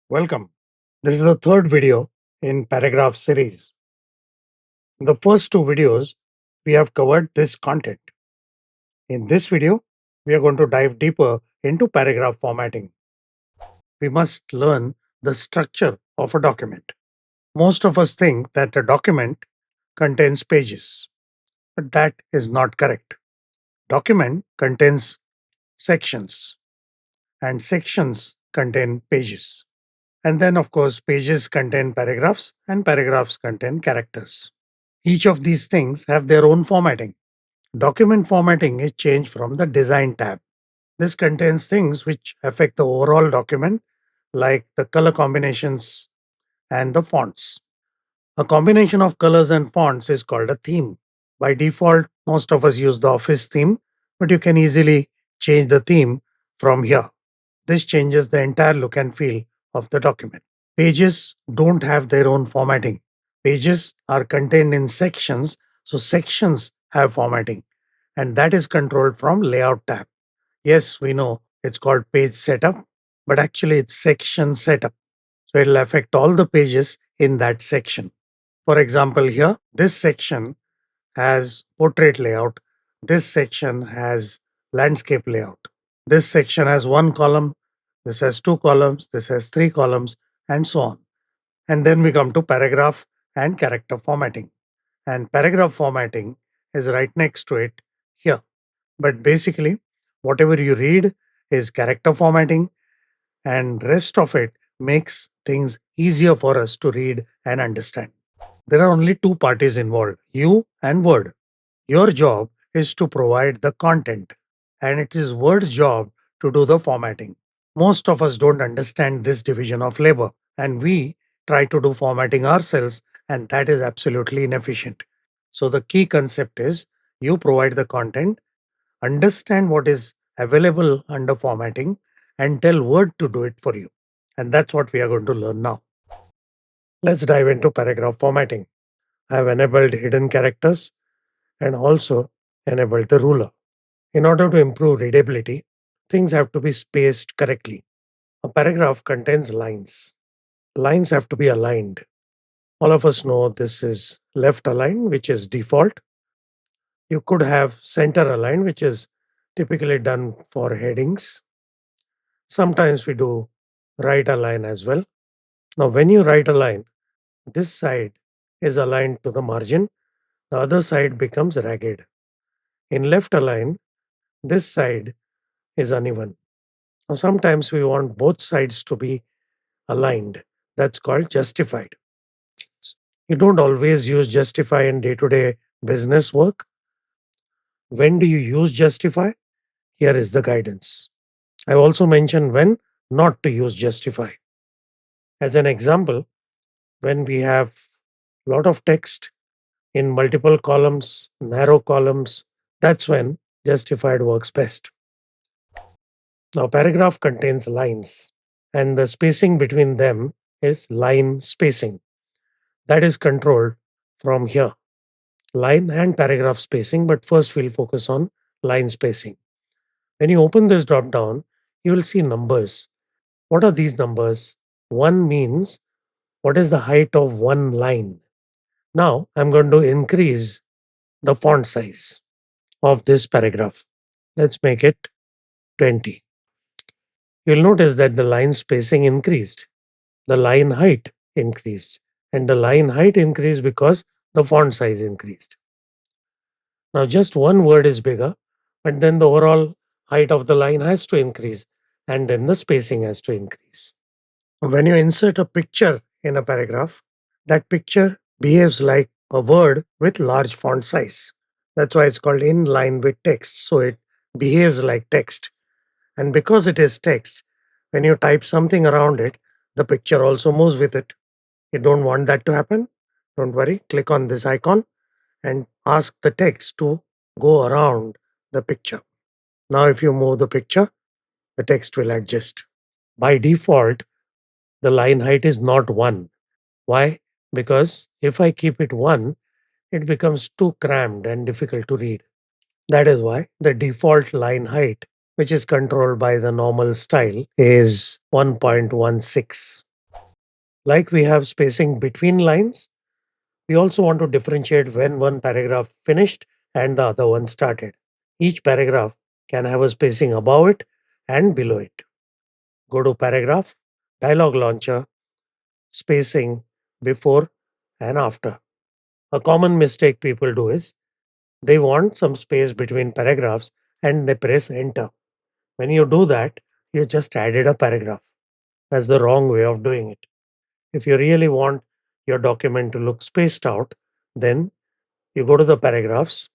Welcome. This is the third video in paragraph series. In the first two videos, we have covered this content. In this video, we are going to dive deeper into paragraph formatting. We must learn the structure of a document. Most of us think that a document contains pages, but that is not correct. Document contains sections, and sections contain pages. And then, of course, pages contain paragraphs, and paragraphs contain characters. Each of these things have their own formatting. Document formatting is changed from the Design tab. This contains things which affect the overall document, like the color combinations and the fonts. A combination of colors and fonts is called a theme. By default, most of us use the Office theme, but you can easily change the theme from here. This changes the entire look and feel of the document. Pages don't have their own formatting. Pages are contained in sections, so sections have formatting, and that is controlled from Layout tab. Yes, we know it's called page setup, but actually it's section setup. So it'll affect all the pages in that section. For example, here, this section has portrait layout, this section has landscape layout. This section has one column, this has two columns, this has three columns, and so on. And then we come to paragraph and character formatting. And paragraph formatting is right next to it here. But basically, whatever you read is character formatting, and rest of it makes things easier for us to read and understand. There are only two parties involved, you and Word. Your job is to provide the content, and it is Word's job to do the formatting. Most of us don't understand this division of labor, and we try to do formatting ourselves, and that is absolutely inefficient. So, the key concept is you provide the content, understand what is available under formatting, and tell Word to do it for you. And that's what we are going to learn now. Let's dive into paragraph formatting. I have enabled hidden characters and also enabled the ruler. In order to improve readability, things have to be spaced correctly. A paragraph contains lines. Lines have to be aligned. All of us know this is left aligned, which is default. You could have center aligned, which is typically done for headings. Sometimes we do right align as well. Now, when you right align, this side is aligned to the margin, the other side becomes ragged. In left align, this side is uneven. Now, sometimes we want both sides to be aligned. That's called justified. You don't always use justify in day to day business work. When do you use justify? Here is the guidance. I also mentioned when not to use justify. As an example, when we have a lot of text in multiple columns, narrow columns, that's when justified works best. Now, paragraph contains lines, and the spacing between them is line spacing. That is controlled from here, line and paragraph spacing. But first, we'll focus on line spacing. When you open this drop down, you will see numbers. What are these numbers? One means what is the height of one line. Now, I'm going to increase the font size of this paragraph. Let's make it 20. You'll notice that the line spacing increased, the line height increased, and the line height increased because the font size increased. Now, just one word is bigger, but then the overall height of the line has to increase, and then the spacing has to increase. When you insert a picture in a paragraph, that picture behaves like a word with large font size. That's why it's called in line with text. So it behaves like text. And because it is text, when you type something around it, the picture also moves with it. You don't want that to happen? Don't worry. Click on this icon and ask the text to go around the picture. Now, if you move the picture, the text will adjust. By default, the line height is not 1. Why? Because if I keep it 1, it becomes too crammed and difficult to read. That is why the default line height, which is controlled by the normal style, is 1.16. Like we have spacing between lines, we also want to differentiate when one paragraph finished and the other one started. Each paragraph can have a spacing above it and below it. Go to paragraph, dialog launcher, spacing before and after. A common mistake people do is they want some space between paragraphs and they press enter. When you do that, you just added a paragraph. That's the wrong way of doing it. If you really want your document to look spaced out, then you go to the paragraphs,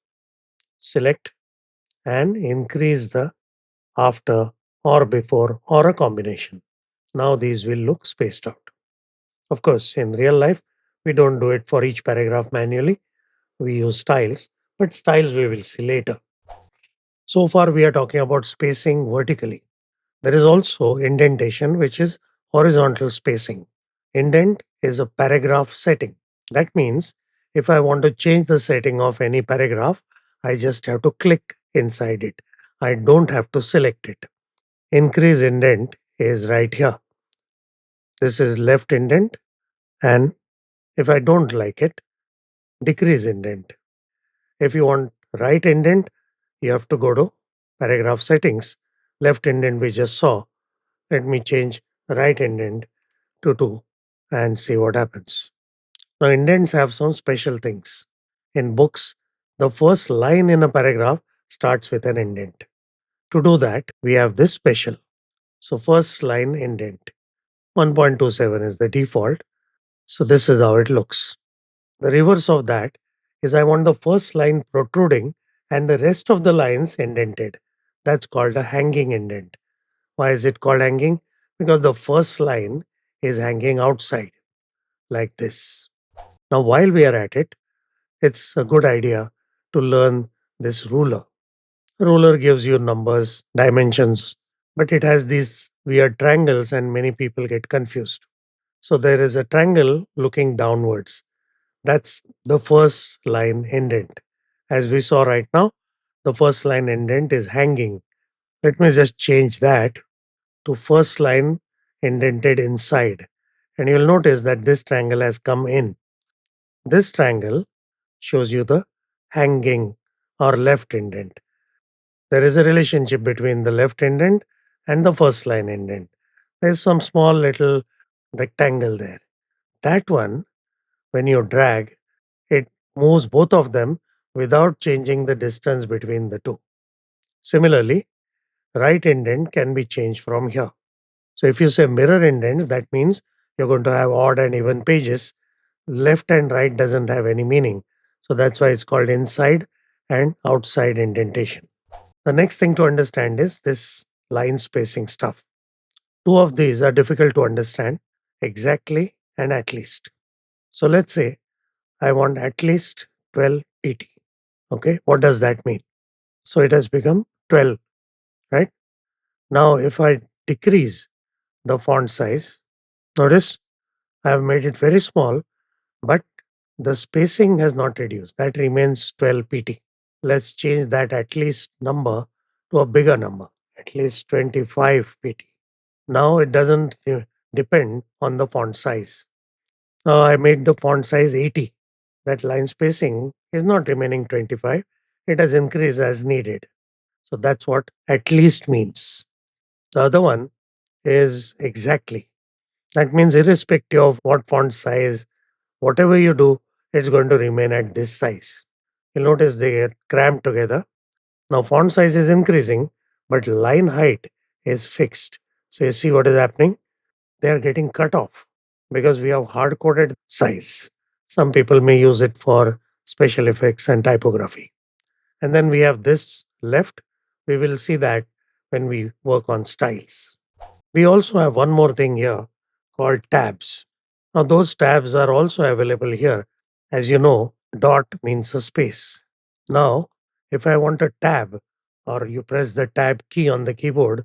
select and increase the after or before or a combination. Now these will look spaced out. Of course, in real life, we don't do it for each paragraph manually. We use styles, but styles we will see later. So far, we are talking about spacing vertically. There is also indentation, which is horizontal spacing. Indent is a paragraph setting. That means if I want to change the setting of any paragraph, I just have to click inside it. I don't have to select it. Increase indent is right here. This is left indent, and if I don't like it, decrease indent. If you want right indent, you have to go to paragraph settings. Left indent we just saw. Let me change right indent to 2 and see what happens. Now, indents have some special things. In books, the first line in a paragraph starts with an indent. To do that, we have this special. So, first line indent. 1.27 is the default. So, this is how it looks. The reverse of that is I want the first line protruding and the rest of the lines indented. That's called a hanging indent. Why is it called hanging? Because the first line is hanging outside like this. Now, while we are at it, it's a good idea to learn this ruler. Ruler gives you numbers, dimensions, but it has these weird triangles, and many people get confused. So, there is a triangle looking downwards. That's the first line indent. As we saw right now, the first line indent is hanging. Let me just change that to first line indented inside. And you'll notice that this triangle has come in. This triangle shows you the hanging or left indent. There is a relationship between the left indent and the first line indent. There's some small little rectangle there. That one, when you drag, it moves both of them without changing the distance between the two. Similarly, right indent can be changed from here. So if you say mirror indents, that means you're going to have odd and even pages. Left and right doesn't have any meaning. So that's why it's called inside and outside indentation. The next thing to understand is this line spacing stuff. Two of these are difficult to understand exactly and at least. So let's say I want at least 12 pt. Okay, what does that mean? So it has become 12, right? Now, if I decrease the font size, notice I have made it very small, but the spacing has not reduced. That remains 12 pt. Let's change that at least number to a bigger number, at least 25 pt. Now it doesn't depend on the font size. I made the font size 80. That line spacing is not remaining 25. It has increased as needed. So that's what at least means. The other one is exactly. That means irrespective of what font size, whatever you do, it's going to remain at this size. You'll notice they get cramped together. Now font size is increasing, but line height is fixed. So you see what is happening? They are getting cut off because we have hard coded size. Some people may use it for special effects and typography. And then we have this left. We will see that when we work on styles. We also have one more thing here called tabs. Now, those tabs are also available here. As you know, dot means a space. Now, if I want a tab or you press the tab key on the keyboard,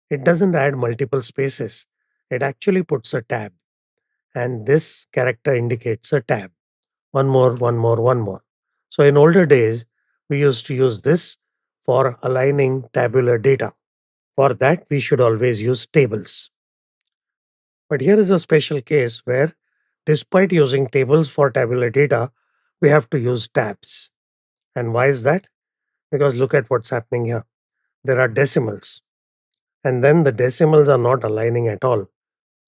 it doesn't add multiple spaces. It actually puts a tab, and this character indicates a tab. One more, one more, one more. So, in older days, we used to use this for aligning tabular data. For that, we should always use tables. But here is a special case where, despite using tables for tabular data, we have to use tabs. And why is that? Because look at what's happening here. There are decimals, and then the decimals are not aligning at all.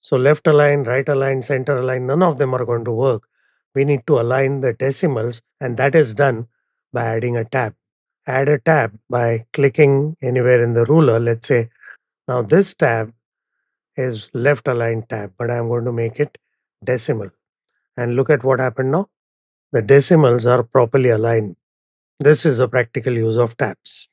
So, left align, right align, center align, none of them are going to work. We need to align the decimals, and that is done by adding a tab. Add a tab by clicking anywhere in the ruler. Let's say now this tab is left aligned tab, but I'm going to make it decimal. And look at what happened now. The decimals are properly aligned. This is a practical use of tabs.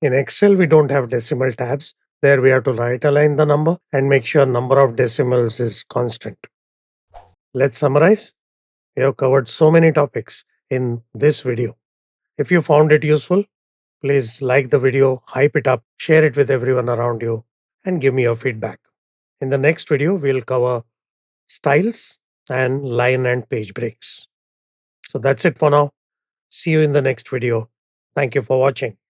In Excel, we don't have decimal tabs. There we have to right align the number and make sure number of decimals is constant. Let's summarize. We have covered so many topics in this video. If you found it useful, please like the video, hype it up, share it with everyone around you, and give me your feedback. In the next video, we'll cover styles and line and page breaks. So that's it for now. See you in the next video. Thank you for watching.